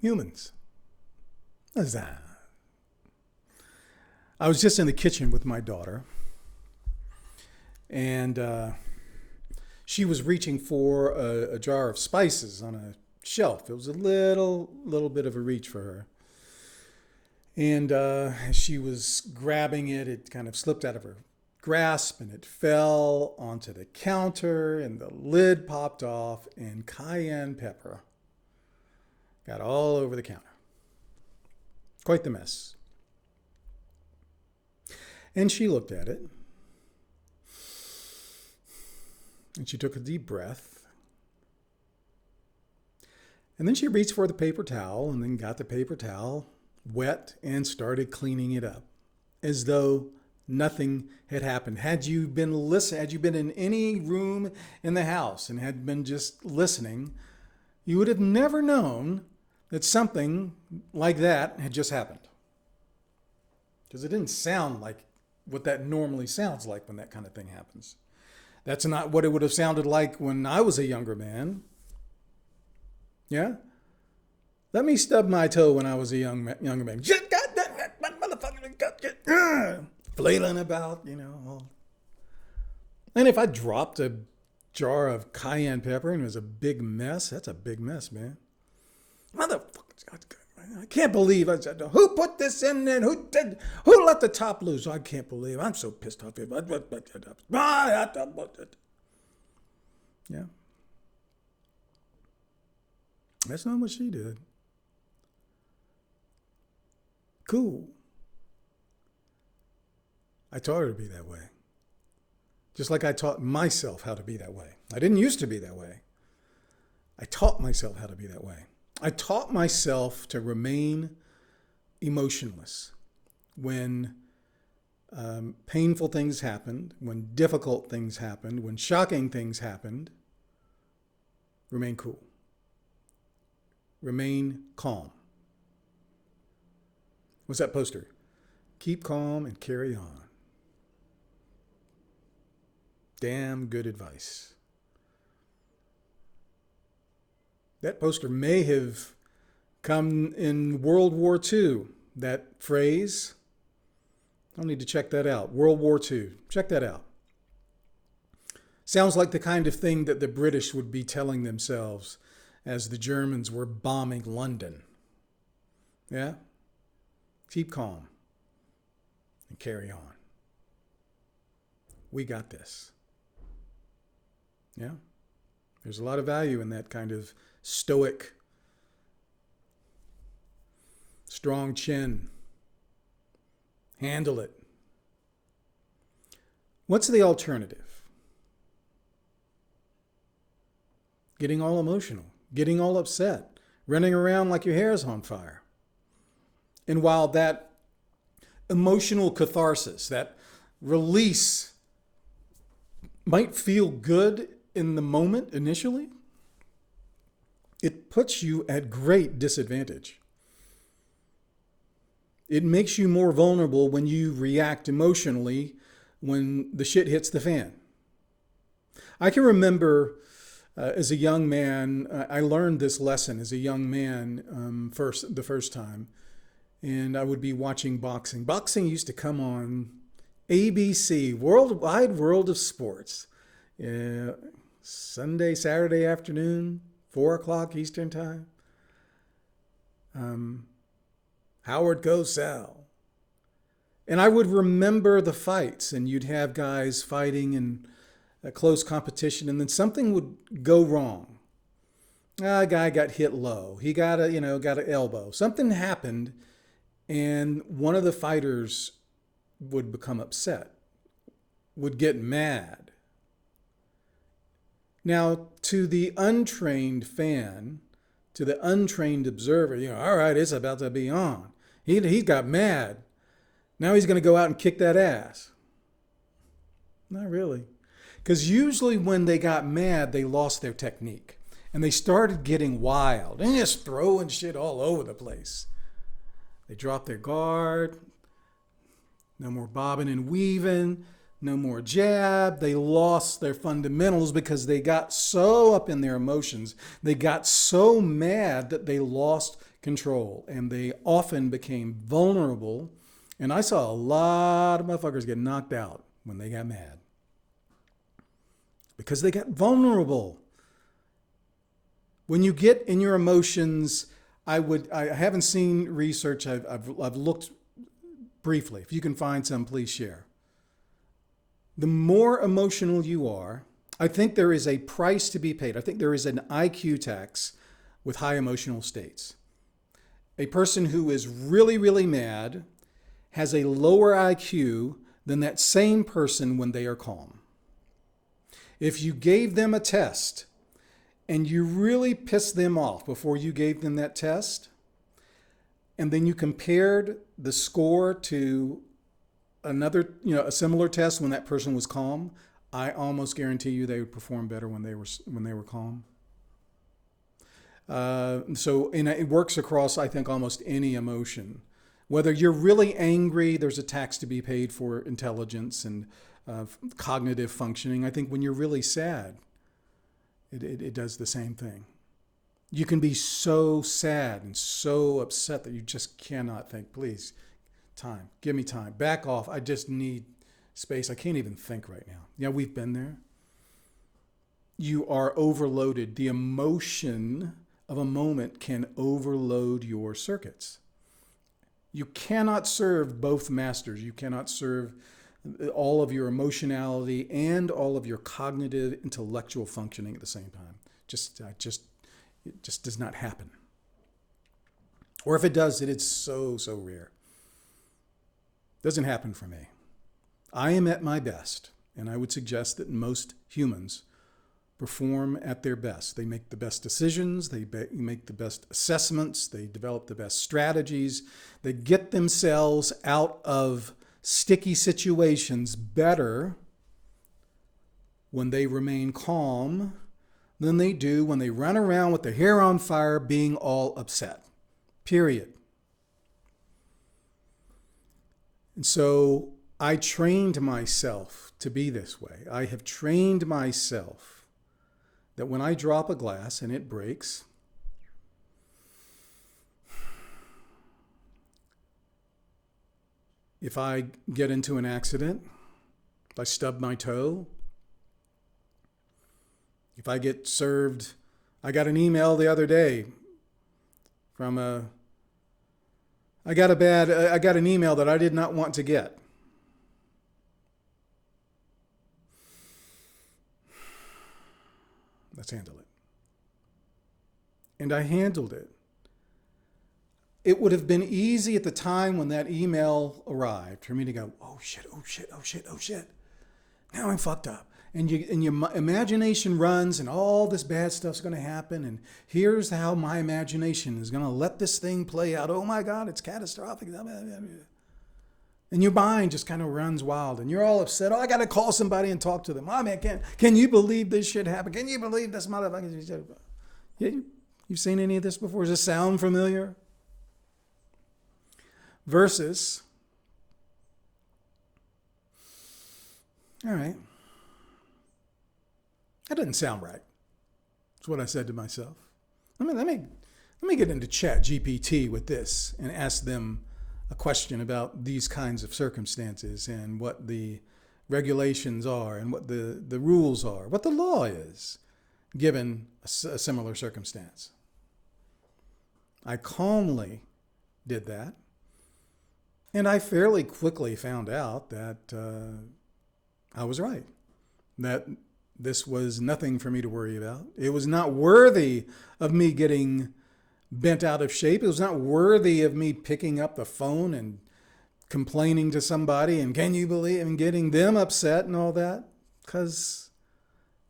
Humans. What's that? I was just in the kitchen with my daughter, and she was reaching for a jar of spices on a shelf. It was a little bit of a reach for her. And she was grabbing it. It kind of slipped out of her grasp and it fell onto the counter and the lid popped off and cayenne pepper got all over the counter. Quite the mess. And she looked at it and she took a deep breath. And then she reached for the paper towel and then got the paper towel wet and started cleaning it up as though nothing had happened. Had you been in any room in the house and had been just listening, you would have never known that something like that had just happened. Because it didn't sound like what that normally sounds like when that kind of thing happens. That's not what it would have sounded like when I was a younger man. Yeah? Let me stub my toe when I was a younger man. Flailing about, And if I dropped a jar of cayenne pepper and it was a big mess, that's a big mess, man. Motherfucker, I can't believe who put this in there? Who let the top loose? I can't believe. I'm so pissed off. Yeah. That's not what she did. Cool. I taught her to be that way. Just like I taught myself how to be that way. I didn't used to be that way. I taught myself how to be that way. I taught myself to remain emotionless when painful things happened, when difficult things happened, when shocking things happened. Remain cool. Remain calm. What's that poster? Keep calm and carry on. Damn good advice. That poster may have come in World War II, that phrase. I'll need to check that out. World War II. Check that out. Sounds like the kind of thing that the British would be telling themselves as the Germans were bombing London. Yeah? Keep calm and carry on. We got this. Yeah? There's a lot of value in that kind of stoic, strong chin. Handle it. What's the alternative? Getting all emotional, getting all upset, running around like your hair is on fire. And while that emotional catharsis, that release might feel good in the moment initially, it puts you at great disadvantage. It makes you more vulnerable when you react emotionally when the shit hits the fan. I can remember as a young man, I learned this lesson as a young man the first time, and I would be watching boxing. Boxing used to come on ABC, Worldwide World of Sports, Saturday afternoon, 4 o'clock Eastern time. Howard Cosell. And I would remember the fights, and you'd have guys fighting in a close competition, and then something would go wrong. A guy got hit low. He got an elbow. Something happened, and one of the fighters would become upset, would get mad. Now, to the untrained fan, to the untrained observer, all right, it's about to be on. He got mad. Now he's going to go out and kick that ass. Not really. Because usually when they got mad, they lost their technique. And they started getting wild and just throwing shit all over the place. They dropped their guard. No more bobbing and weaving. no more jab. They lost their fundamentals because they got so up in their emotions. They got so mad that they lost control, and they often became vulnerable. And I saw a lot of motherfuckers get knocked out when they got mad because they got vulnerable. When you get in your emotions, I haven't seen research. I've looked briefly. If you can find some, please share. The more emotional you are, I think there is a price to be paid. I think there is an IQ tax with high emotional states. A person who is really, really mad has a lower IQ than that same person when they are calm. If you gave them a test and you really pissed them off before you gave them that test, and then you compared the score to another, a similar test when that person was calm, I almost guarantee you they would perform better when they were calm. And it works across, I think, almost any emotion. Whether you're really angry, there's a tax to be paid for intelligence and cognitive functioning. I think when you're really sad, it does the same thing. You can be so sad and so upset that you just cannot think, please, time, give me time, back off. I just need space. I can't even think right now. Yeah, we've been there. You are overloaded. The emotion of a moment can overload your circuits. You cannot serve both masters. You cannot serve all of your emotionality and all of your cognitive, intellectual functioning at the same time. It just does not happen. Or if it does, it is so, so rare. Doesn't happen for me. I am at my best, and I would suggest that most humans perform at their best. They make the best decisions, they make the best assessments, they develop the best strategies, they get themselves out of sticky situations better when they remain calm than they do when they run around with their hair on fire being all upset. Period. And so I trained myself to be this way. I have trained myself that when I drop a glass and it breaks, if I get into an accident, if I stub my toe, if I get served, I got an email the other day from I got an email that I did not want to get. Let's handle it. And I handled it. It would have been easy at the time when that email arrived for me to go, oh shit, oh shit, oh shit, oh shit. Now I'm fucked up. And your imagination runs and all this bad stuff's going to happen. And here's how my imagination is going to let this thing play out. Oh my God, it's catastrophic. And your mind just kind of runs wild and you're all upset. Oh, I got to call somebody and talk to them. Oh man, can you believe this shit happened? Can you believe this motherfucker? Yeah, you've seen any of this before? Does this sound familiar? Versus, all right, that doesn't sound right. That's what I said to myself. Let me get into Chat GPT with this and ask them a question about these kinds of circumstances and what the regulations are and what the rules are, what the law is, given a similar circumstance. I calmly did that. And I fairly quickly found out that I was right, that this was nothing for me to worry about. It was not worthy of me getting bent out of shape. It was not worthy of me picking up the phone and complaining to somebody and can you believe and getting them upset and all that. Because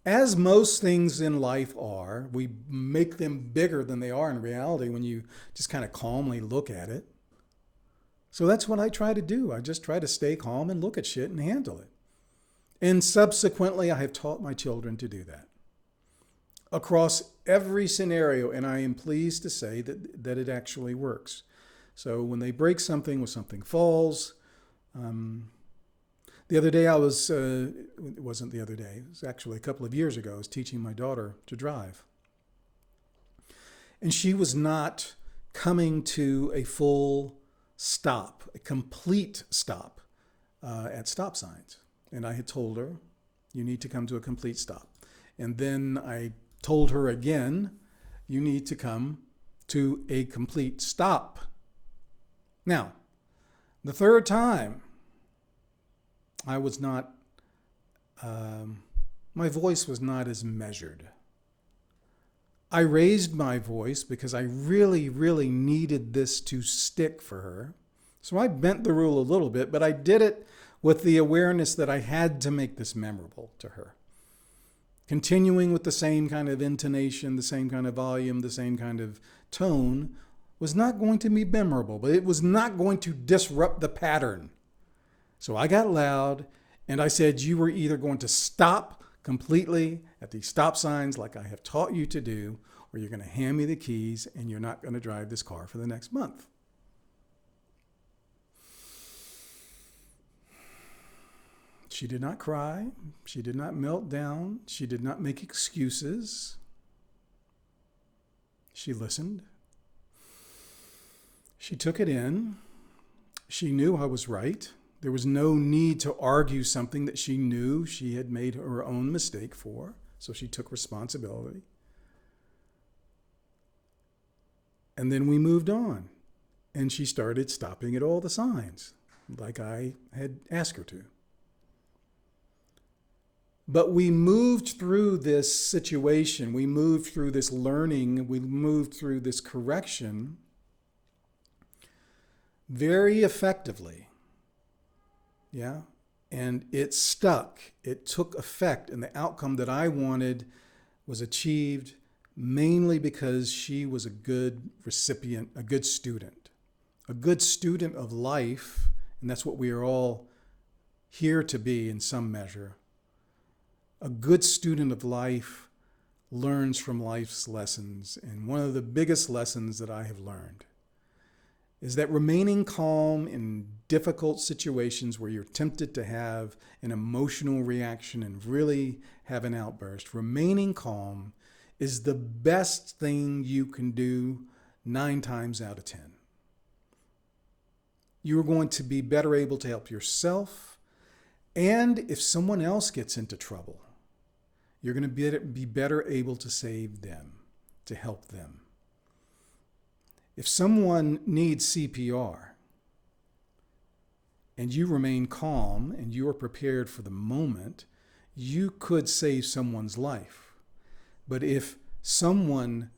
as most things in life are, we make them bigger than they are in reality when you just kind of calmly look at it. So that's what I try to do. I just try to stay calm and look at shit and handle it. And subsequently, I have taught my children to do that across every scenario. And I am pleased to say that it actually works. So when they break something, when something falls, The other day it wasn't the other day, it was actually a couple of years ago, I was teaching my daughter to drive. And she was not coming to a full stop, a complete stop at stop signs. And I had told her, you need to come to a complete stop. And then I told her again, you need to come to a complete stop. Now, the third time, I was not, my voice was not as measured. I raised my voice because I really, really needed this to stick for her. So I bent the rule a little bit, but I did it with the awareness that I had to make this memorable to her. Continuing with the same kind of intonation, the same kind of volume, the same kind of tone was not going to be memorable, but it was not going to disrupt the pattern. So I got loud and I said, you were either going to stop completely at these stop signs like I have taught you to do, or you're going to hand me the keys and you're not going to drive this car for the next month. She did not cry. She did not melt down. She did not make excuses. She listened. She took it in. She knew I was right. There was no need to argue something that she knew she had made her own mistake for. So she took responsibility. And then we moved on. And she started stopping at all the signs, like I had asked her to. But we moved through this situation. We moved through this learning. We moved through this correction very effectively. Yeah. And it stuck. It took effect. And the outcome that I wanted was achieved mainly because she was a good recipient, a good student of life. And that's what we are all here to be in some measure. A good student of life learns from life's lessons. And one of the biggest lessons that I have learned is that remaining calm in difficult situations where you're tempted to have an emotional reaction and really have an outburst, remaining calm is the best thing you can do 9 times out of 10. You're going to be better able to help yourself, and if someone else gets into trouble, you're going to be better able to save them, to help them. If someone needs CPR and you remain calm and you are prepared for the moment, you could save someone's life. But if someone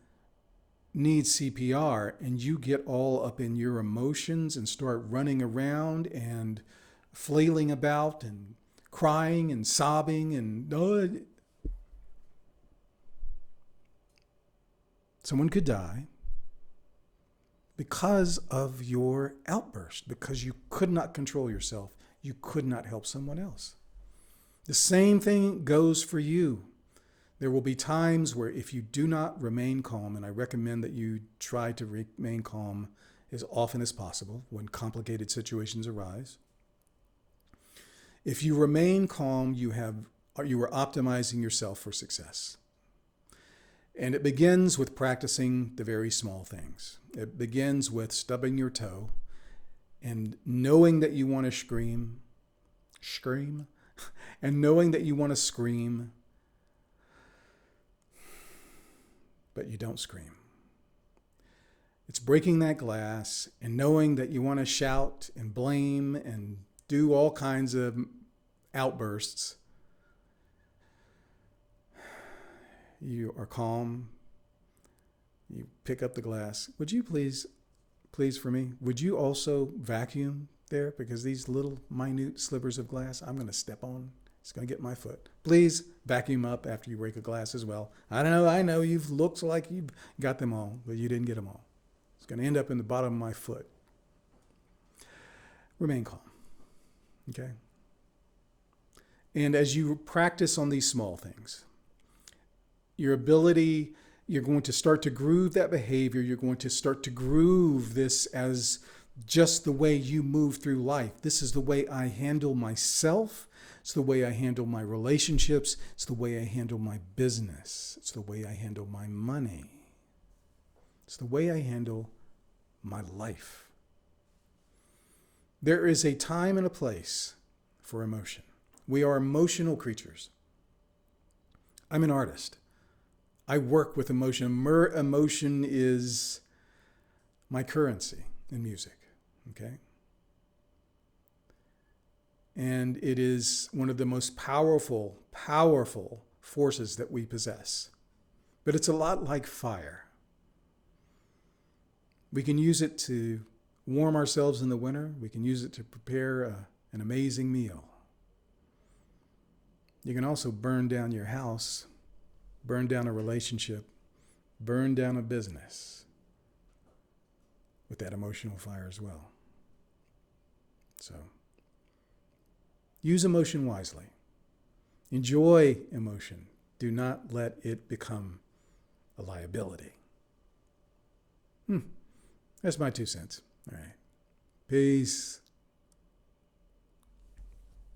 needs CPR and you get all up in your emotions and start running around and flailing about and crying and sobbing and someone could die because of your outburst, because you could not control yourself. You could not help someone else. The same thing goes for you. There will be times where if you do not remain calm, and I recommend that you try to remain calm as often as possible when complicated situations arise. If you remain calm, you are optimizing yourself for success. And it begins with practicing the very small things. It begins with stubbing your toe and knowing that you want to scream, and knowing that you want to scream, but you don't scream. It's breaking that glass and knowing that you want to shout and blame and do all kinds of outbursts. You are calm. You pick up the glass. Would you please for me, would you also vacuum there? Because these little minute slivers of glass, I'm going to step on. It's going to get my foot. Please vacuum up after you break a glass as well. I know you've looked like you've got them all, but you didn't get them all. It's going to end up in the bottom of my foot. Remain calm. Okay? And as you practice on these small things, your ability, you're going to start to groove that behavior. You're going to start to groove this as just the way you move through life. This is the way I handle myself. It's the way I handle my relationships. It's the way I handle my business. It's the way I handle my money. It's the way I handle my life. There is a time and a place for emotion. We are emotional creatures. I'm an artist. I work with emotion. Emotion is my currency in music, okay? And it is one of the most powerful forces that we possess. But it's a lot like fire. We can use it to warm ourselves in the winter. We can use it to prepare an amazing meal. You can also burn down your house, burn down a relationship, burn down a business with that emotional fire as well. So, use emotion wisely. Enjoy emotion. Do not let it become a liability. That's my 2 cents. All right. Peace.